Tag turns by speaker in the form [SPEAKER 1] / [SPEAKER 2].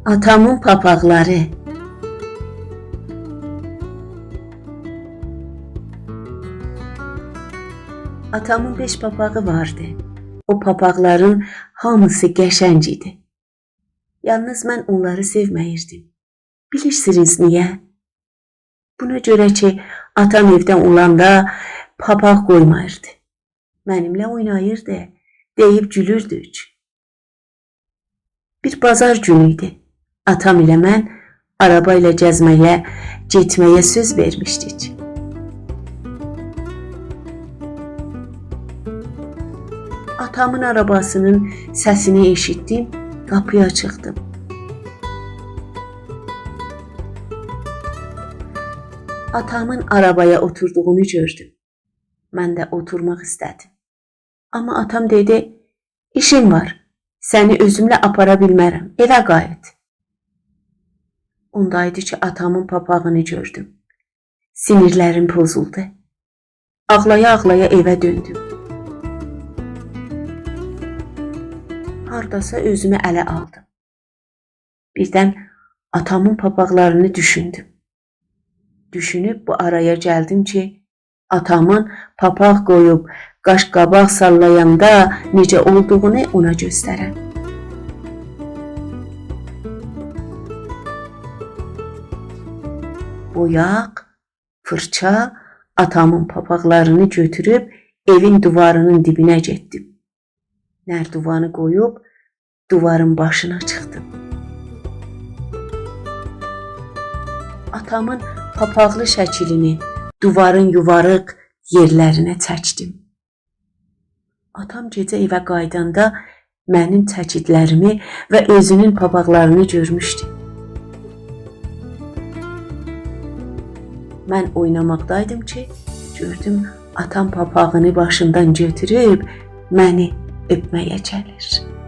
[SPEAKER 1] Atamın papaqları. Atamın 5 papağı vardı. O papaqların hamısı qəşəng idi. Yalnız mən onları sevməyirdim. Bilirsiniz niyə? Buna görə ki, atam evdən olanda papaq qoymayırdı. Mənimlə oynayırdı, deyib gülürdük. Bir bazar günü idi. Atam ilə mən araba ilə gəzməyə, getməyə söz vermişdik. Atamın arabasının səsini eşitdim, qapıya çıxdım. Atamın arabaya oturduğunu gördüm. Mən də oturmaq istədim. Amma atam dedi, işim var, səni özümlə apara bilmərəm, evə qayıt. Ondaydı ki, atamın papağını gördüm. Sinirlərim pozuldu. Ağlaya-ağlaya evə döndüm. Hardasa özümü ələ aldım. Birdən atamın papaqlarını düşündüm. Düşünüb bu araya gəldim ki, atamın papaq qoyub qaş-qabaq sallayanda necə olduğunu ona göstərəm. Boyaq, fırça, atamın papaqlarını götürüb evin duvarının dibinə getdim. Nərdivanı qoyub duvarın başına çıxdım. Atamın papaqlı şəklini duvarın yuvarıq yerlərinə çəkdim. Atam gecə evə qaydanda mənim çəkidlərimi və özünün papaqlarını görmüşdü. Mən oynamaqdaydım ki, gördüm atam papağını başından götürüb məni öpməyə gəlir.